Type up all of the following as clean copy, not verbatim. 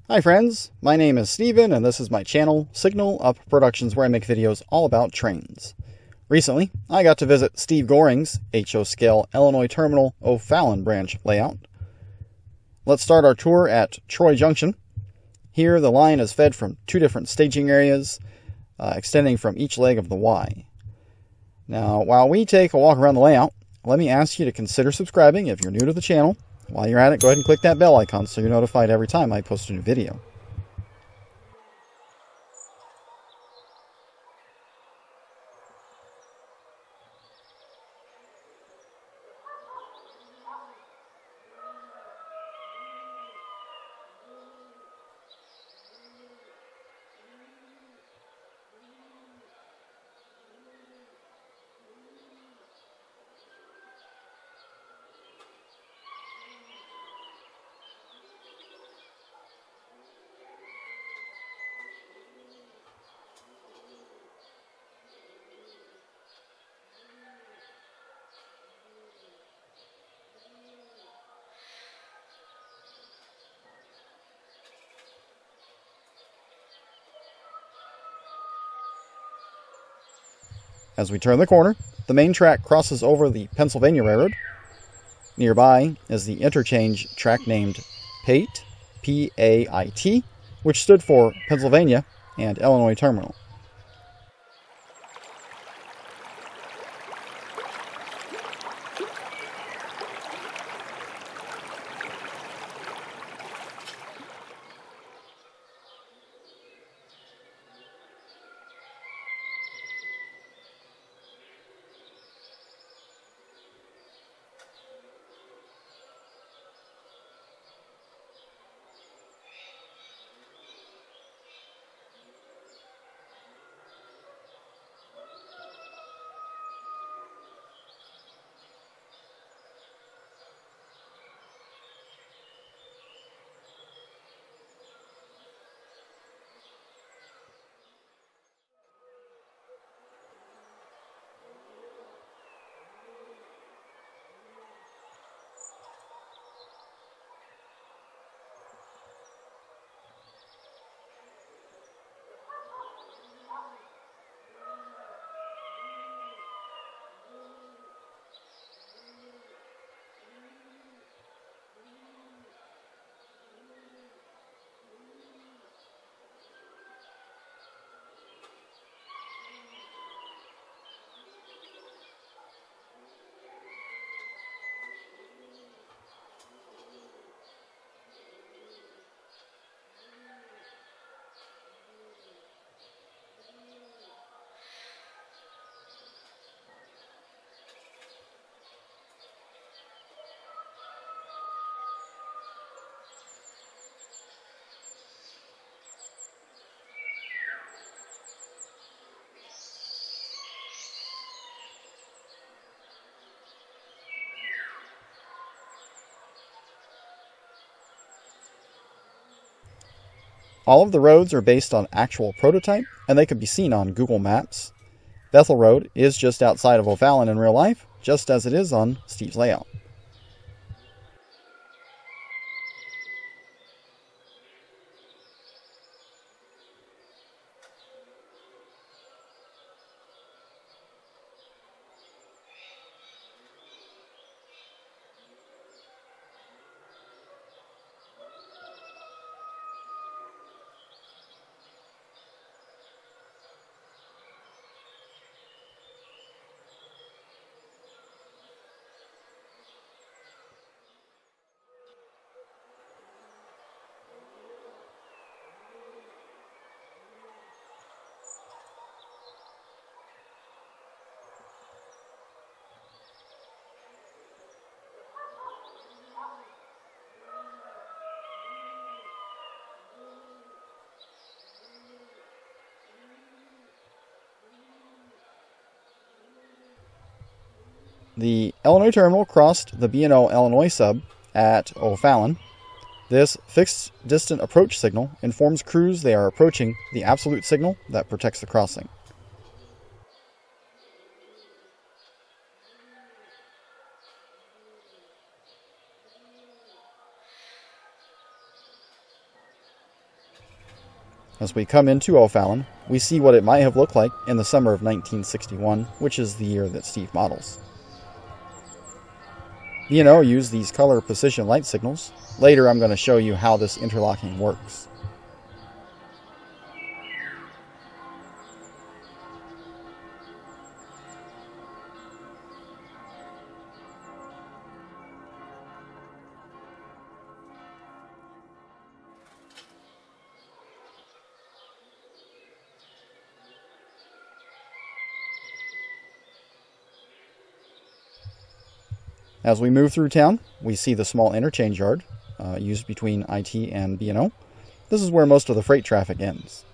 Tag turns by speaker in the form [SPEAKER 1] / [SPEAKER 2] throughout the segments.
[SPEAKER 1] Hi friends, my name is Steven and this is my channel, Signal Up Productions, where I make videos all about trains. Recently, I got to visit Steve Goring's HO Scale Illinois Terminal OFallon branch layout. Let's start our tour at Troy Junction. Here the line is fed from two different staging areas, extending from each leg of the Y. Now, while we take a walk around the layout, let me ask you to consider subscribing if you're new to the channel. While you're at it, go ahead and click that bell icon so you're notified every time I post a new video. As we turn the corner, the main track crosses over the Pennsylvania Railroad. Nearby is the interchange track named PAIT, P-A-I-T, which stood for Pennsylvania and Illinois Terminal. All of the roads are based on actual prototype, and they can be seen on Google Maps. Bethel Road is just outside of OFallon in real life, just as it is on Steve's layout. The Illinois Terminal crossed the B&O Illinois sub at OFallon. This fixed distant approach signal informs crews they are approaching the absolute signal that protects the crossing. As we come into OFallon, we see what it might have looked like in the summer of 1961, which is the year that Steve models. B&O used these color position light signals. Later I'm going to show you how this interlocking works. As we move through town, we see the small interchange yard used between IT and B&O. This is where most of the freight traffic ends.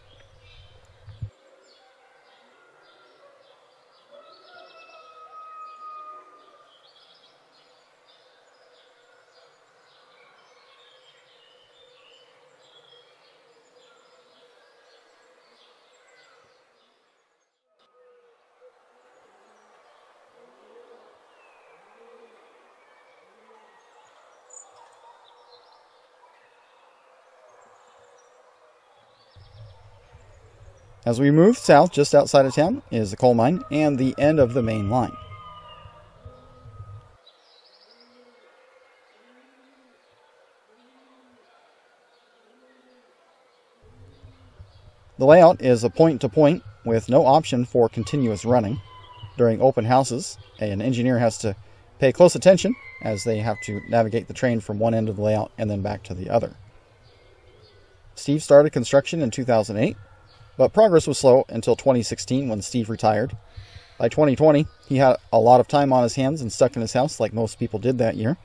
[SPEAKER 1] As we move south, just outside of town is the coal mine and the end of the main line. The layout is a point-to-point with no option for continuous running. During open houses, an engineer has to pay close attention as they have to navigate the train from one end of the layout and then back to the other. Steve started construction in 2008. But progress was slow until 2016 when Steve retired. By 2020, he had a lot of time on his hands and stuck in his house like most people did that year.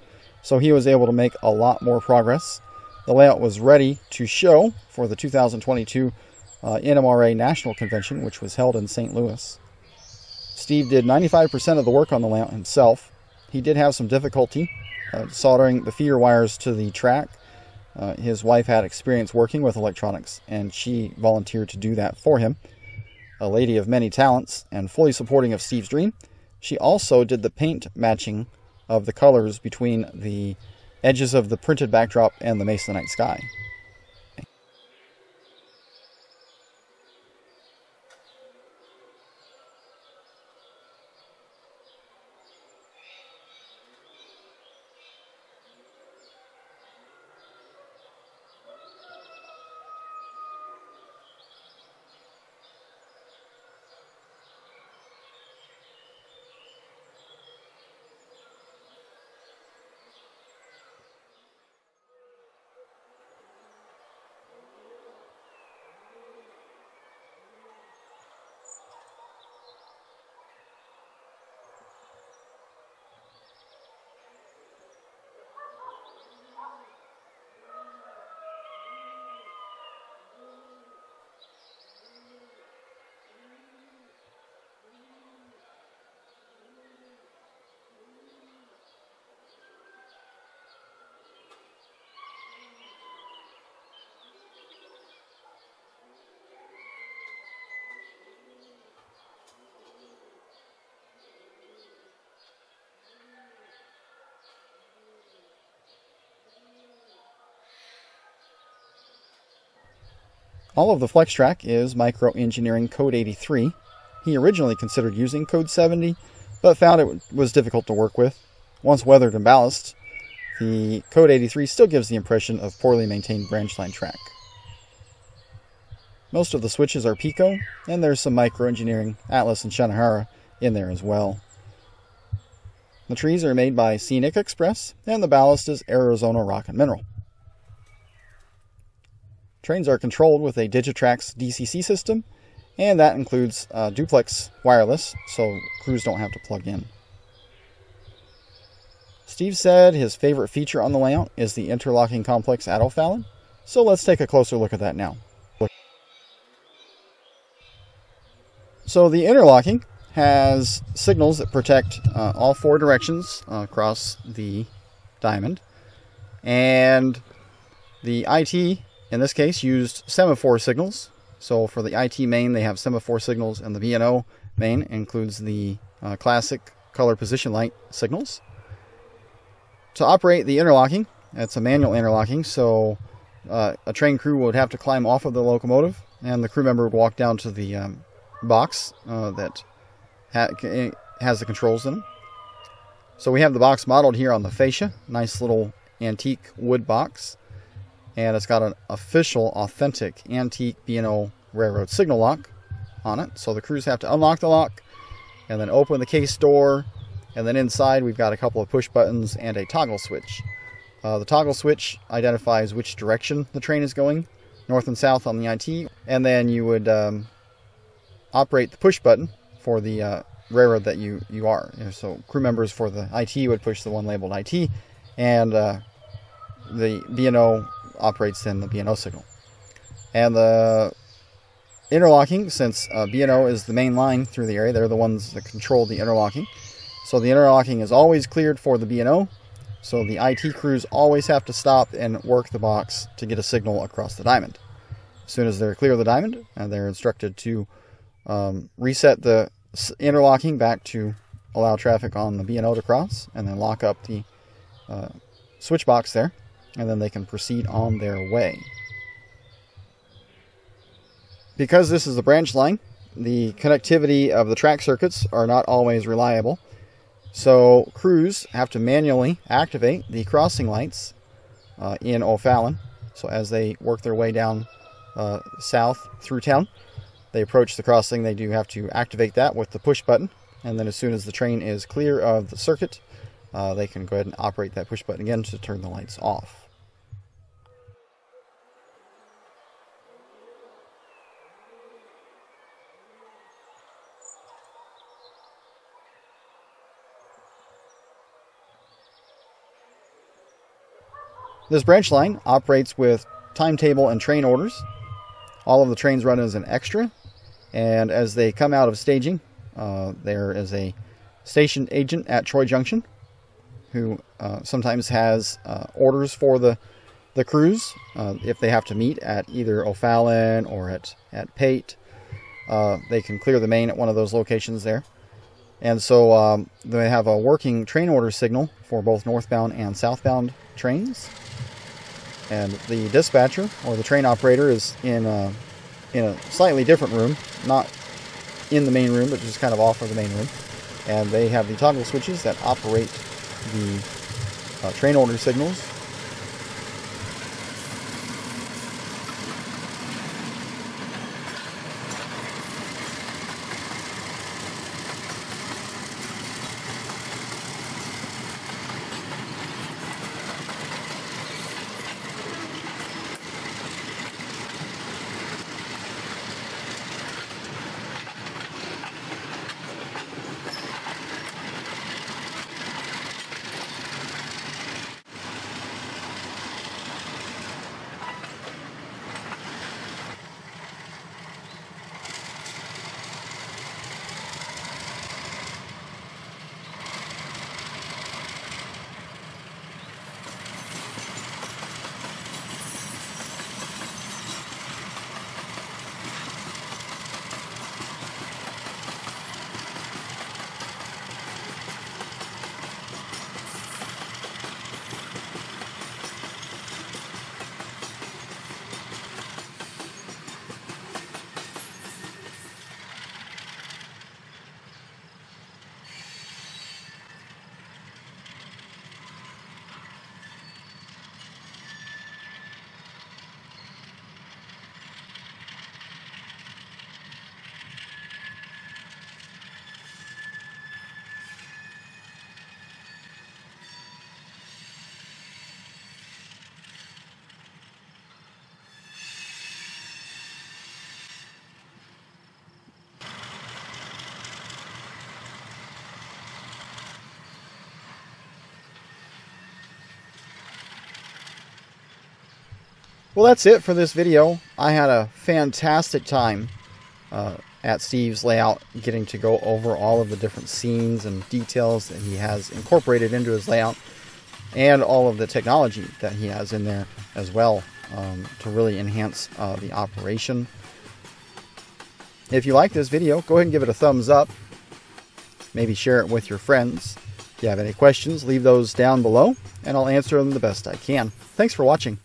[SPEAKER 1] So he was able to make a lot more progress. The layout was ready to show for the 2022 NMRA National Convention, which was held in St. Louis. Steve did 95% of the work on the layout himself. He did have some difficulty soldering the feeder wires to the track. His wife had experience working with electronics, and she volunteered to do that for him. A lady of many talents and fully supporting of Steve's dream, she also did the paint matching of the colors between the edges of the printed backdrop and the masonite sky. All of the flex track is micro-engineering code 83. He originally considered using code 70, but found it was difficult to work with. Once weathered and ballasted, the code 83 still gives the impression of poorly maintained branch line track. Most of the switches are Pico, and there's some micro-engineering Atlas and Shinohara in there as well. The trees are made by Scenic Express, and the ballast is Arizona Rock and Mineral. Trains are controlled with a Digitrax DCC system, and that includes duplex wireless, so crews don't have to plug in. Steve said his favorite feature on the layout is the interlocking complex at OFallon, so let's take a closer look at that now. So the interlocking has signals that protect all four directions across the diamond, and the IT in this case used semaphore signals. So for the IT main they have semaphore signals, and the B&O main includes the classic color position light signals. To operate the interlocking, it's a manual interlocking, so a train crew would have to climb off of the locomotive and the crew member would walk down to the box that has the controls in them. So we have the box modeled here on the fascia. Nice little antique wood box. And it's got an official, authentic, antique B&O railroad signal lock on it. So the crews have to unlock the lock and then open the case door. And then inside we've got a couple of push buttons and a toggle switch. The toggle switch identifies which direction the train is going, north and south on the IT. And then you would operate the push button for the railroad that you are. So crew members for the IT would push the one labeled IT, and the B&O operates then the B&O signal. And the interlocking, since B&O is the main line through the area, they're the ones that control the interlocking. So the interlocking is always cleared for the B&O. So the IT crews always have to stop and work the box to get a signal across the diamond. As soon as they're clear of the diamond, they're instructed to reset the interlocking back to allow traffic on the B&O to cross, and then lock up the switch box there, and then they can proceed on their way. Because this is a branch line, the connectivity of the track circuits are not always reliable, so crews have to manually activate the crossing lights in OFallon. So as they work their way down south through town, they approach the crossing, they do have to activate that with the push button, and then as soon as the train is clear of the circuit, they can go ahead and operate that push button again to turn the lights off. This branch line operates with timetable and train orders. All of the trains run as an extra, and as they come out of staging, there is a station agent at Troy Junction who sometimes has orders for the crews if they have to meet at either OFallon or at Pate. They can clear the main at one of those locations there. And so they have a working train order signal for both northbound and southbound trains. And the dispatcher, or the train operator, is in a slightly different room, not in the main room, but just kind of off of the main room. And they have the toggle switches that operate the train order signals. Well, that's it for this video. I had a fantastic time at Steve's layout, getting to go over all of the different scenes and details that he has incorporated into his layout, and all of the technology that he has in there as well to really enhance the operation. If you like this video, go ahead and give it a thumbs up. Maybe share it with your friends. If you have any questions, leave those down below, and I'll answer them the best I can. Thanks for watching.